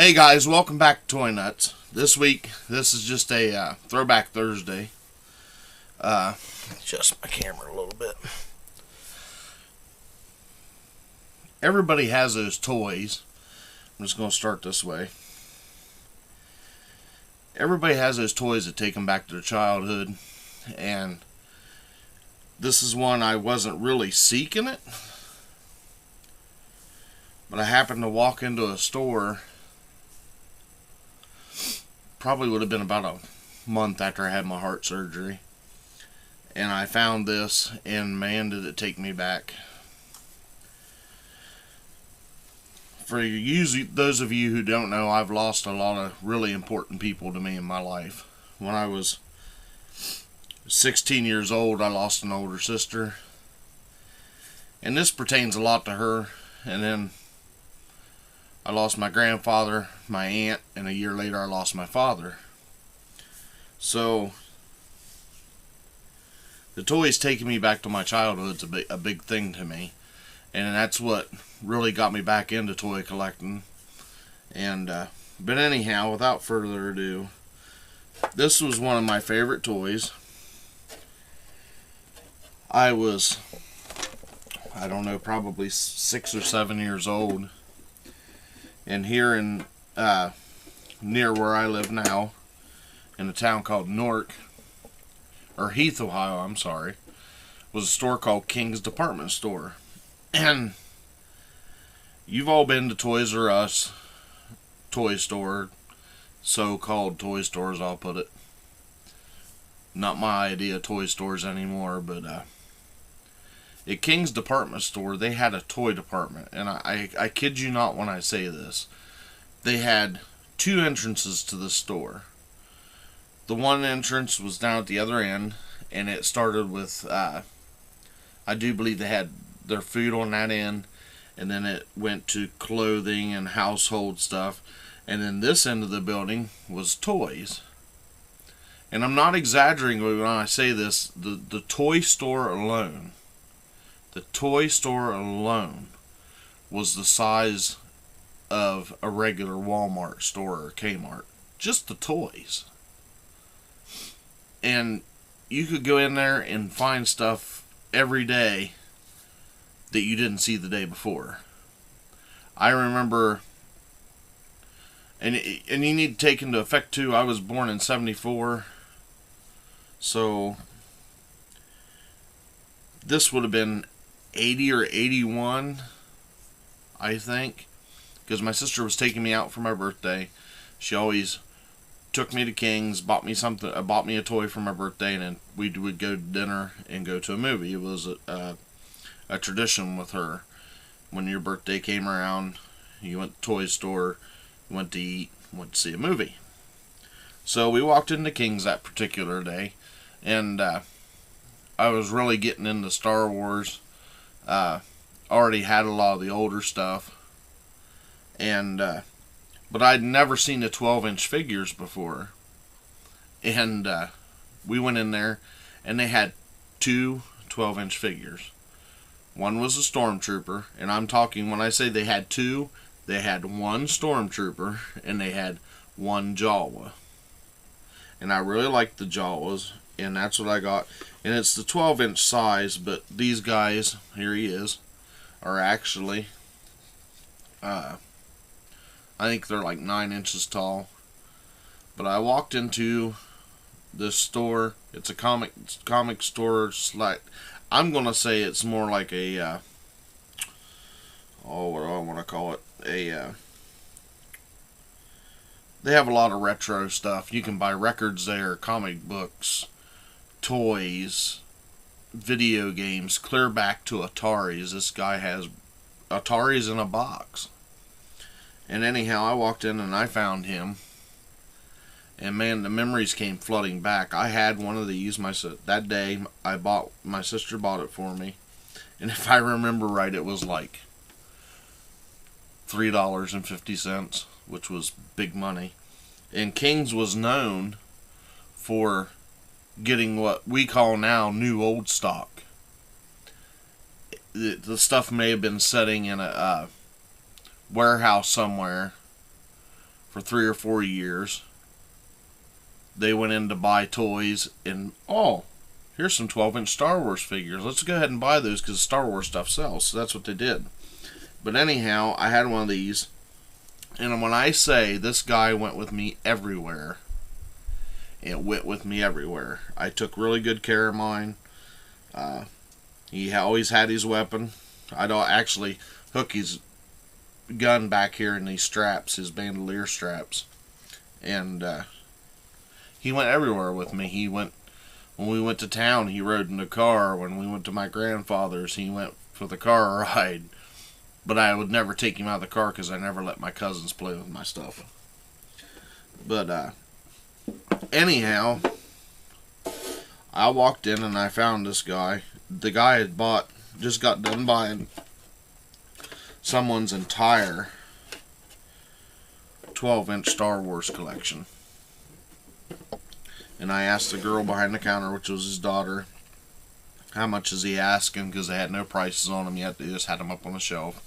Hey guys, welcome back to Toy Nuts. This week, this is just a Throwback Thursday. Adjust my camera a little bit. Everybody has those toys. I'm just going to start this way. Everybody has those toys that take them back to their childhood. And this is one I wasn't really seeking it. But I happened to walk into a store. Probably would have been about a month after I had my heart surgery. And I found this, and man, did it take me back. For those of you who don't know, I've lost a lot of really important people to me in my life. When I was 16 years old, I lost an older sister. And this pertains a lot to her. And then I lost my grandfather, my aunt, and a year later I lost my father. So, the toys taking me back to my childhood's a big thing to me. And that's what really got me back into toy collecting. And, but anyhow, without further ado, this was one of my favorite toys. I was, I don't know, probably 6 or 7 years old. And here in, near where I live now, in a town called Newark, or Heath, Ohio, I'm sorry, was a store called King's Department Store. And you've all been to Toys R Us, toy store, so-called toy stores, I'll put it. Not my idea of toy stores anymore, but at King's Department Store, they had a toy department. And I kid you not when I say this. They had 2 entrances to the store. The one entrance was down at the other end, and it started with, I do believe they had their food on that end, and then it went to clothing and household stuff, and then this end of the building was toys. And I'm not exaggerating when I say this, the toy store alone was the size of a regular Walmart store or Kmart. Just the toys. And you could go in there and find stuff every day that you didn't see the day before. I remember, and you need to take into effect too, I was born in 74, so this would have been 80 or 81, I think, because my sister was taking me out for my birthday. She always took me to King's, bought me a toy for my birthday, and then we would go to dinner and go to a movie. It was a tradition with her. When your birthday came around, you went to the toy store, went to eat, went to see a movie. So we walked into King's that particular day, and I was really getting into Star Wars. Already had a lot of the older stuff, and but I'd never seen the 12-inch figures before. And we went in there, and they had 2 12-inch figures. One was a Stormtrooper, and I'm talking, when I say they had 2, they had 1 Stormtrooper, and they had 1 Jawa. And I really liked the Jawas, and that's what I got. And it's the 12-inch size, but these guys, here he is, are actually, I think they're like 9 inches tall. But I walked into this store. It's a comic store. I'm going to say it's more like a, what do I want to call it? They have a lot of retro stuff. You can buy records there, comic books, toys, video games, clear back to Ataris. This guy has Ataris in a box. And anyhow, I walked in and I found him. And man, the memories came flooding back. I had one of these that day. My sister bought it for me. And if I remember right, it was like $3.50, which was big money. And King's was known for getting what we call now new old stock. The stuff may have been sitting in a warehouse somewhere for 3 or 4 years. They went in to buy toys, and oh, here's some 12-inch Star Wars figures. Let's go ahead and buy those because Star Wars stuff sells. So that's what they did. But anyhow, I had one of these, and when I say this guy went with me everywhere, it went with me everywhere. I took really good care of mine. He always had his weapon. I'd actually hook his gun back here in these straps, his bandolier straps. And he went everywhere with me. He went, when we went to town, he rode in the car. When we went to my grandfather's, he went for the car ride. But I would never take him out of the car because I never let my cousins play with my stuff. But anyhow, I walked in and I found this guy. The guy had just got done buying someone's entire 12-inch Star Wars collection. And I asked the girl behind the counter, which was his daughter, how much is he asking, because they had no prices on them yet. They just had them up on the shelf.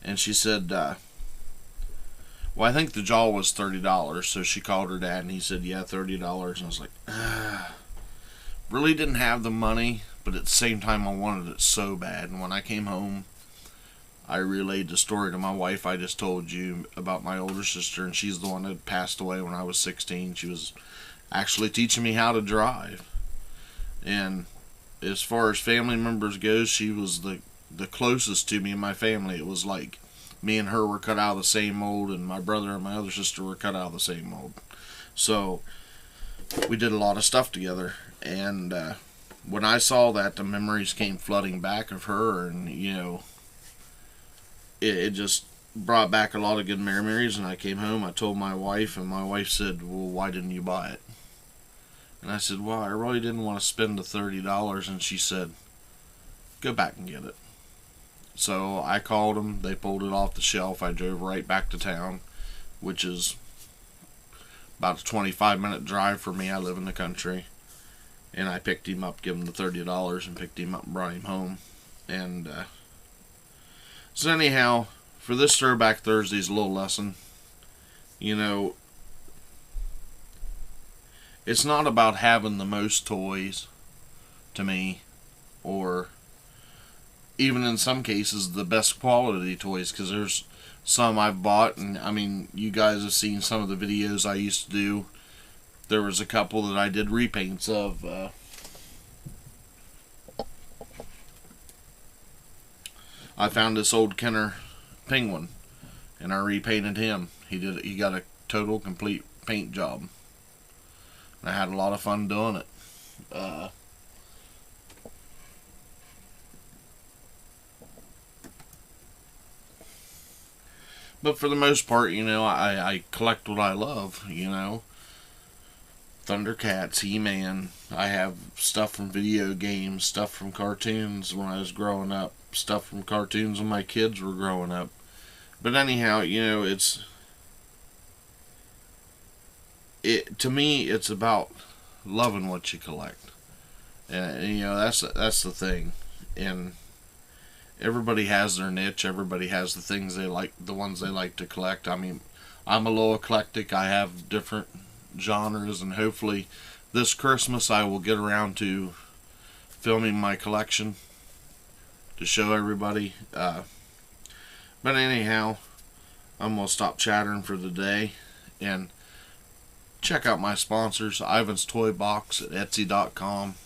And she said, well, I think the jaw was $30. So she called her dad, and he said, yeah, $30. And I was like, really didn't have the money, but at the same time, I wanted it so bad. And when I came home, I relayed the story to my wife I just told you about my older sister, and she's the one that passed away when I was 16. She was actually teaching me how to drive. And as far as family members goes, she was the closest to me in my family. It was like me and her were cut out of the same mold, and my brother and my other sister were cut out of the same mold. So we did a lot of stuff together. And when I saw that, the memories came flooding back of her, and you know, it just brought back a lot of good memories. And I came home, I told my wife, and my wife said, well, why didn't you buy it? And I said, well, I really didn't want to spend the $30. And she said, go back and get it. So I called them, they pulled it off the shelf. I drove right back to town, which is about a 25-minute drive for me. I live in the country. And I picked him up, gave him the $30, and picked him up and brought him home. And so anyhow, for this Throwback Thursday's a little lesson. You know, it's not about having the most toys, to me, or even in some cases the best quality toys, because there's some I've bought, and I mean, you guys have seen some of the videos I used to do. There was a couple that I did repaints of. I found this old Kenner penguin, and I repainted him. He got a total, complete paint job. And I had a lot of fun doing it. But for the most part, you know, I collect what I love, you know. Thundercats, He-Man. I have stuff from video games, stuff from cartoons when I was growing up, stuff from cartoons when my kids were growing up. But anyhow, you know, to me, it's about loving what you collect. And you know, that's the thing. And everybody has their niche. Everybody has the things they like, the ones they like to collect. I mean, I'm a little eclectic. I have different genres, and hopefully this Christmas I will get around to filming my collection to show everybody. But anyhow, I'm going to stop chattering for the day and check out my sponsors. Ivan's Toy Box at Etsy.com.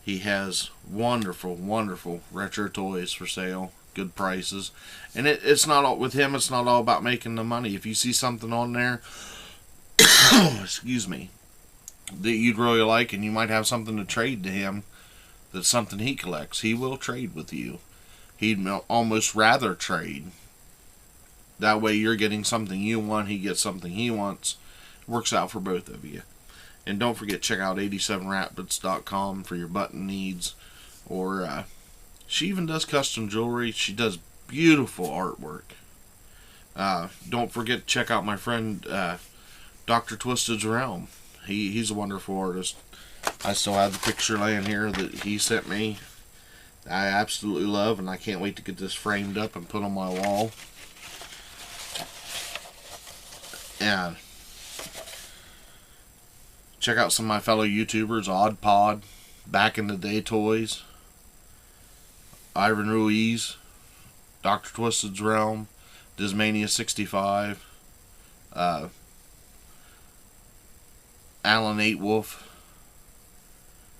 He has wonderful, wonderful retro toys for sale, good prices. And it's not all, with him, it's not all about making the money. If you see something on there, excuse me, that you'd really like, and you might have something to trade to him, that's something he collects, he will trade with you. He'd almost rather trade. That way you're getting something you want, he gets something he wants. It works out for both of you. And don't forget, check out 87rapids.com for your button needs. Or she even does custom jewelry. She does beautiful artwork. Don't forget to check out my friend Dr. Twisted's Realm. He's a wonderful artist. I still have the picture laying here that he sent me. I absolutely love, and I can't wait to get this framed up and put on my wall. And check out some of my fellow YouTubers, Odd Pod, Back in the Day Toys, Ivan Ruiz, Dr. Twisted's Realm, Dismania 65, Alan 8 Wolf.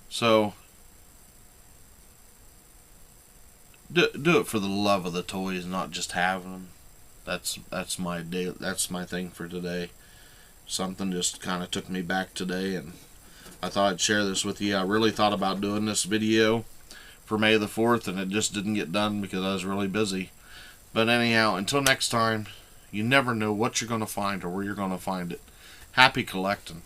So do it for the love of the toys, not just having them. That's my day. That's my thing for today. Something just kind of took me back today, and I thought I'd share this with you. I really thought about doing this video for May the 4th, and it just didn't get done because I was really busy. But anyhow, until next time, you never know what you're going to find or where you're going to find it. Happy collecting.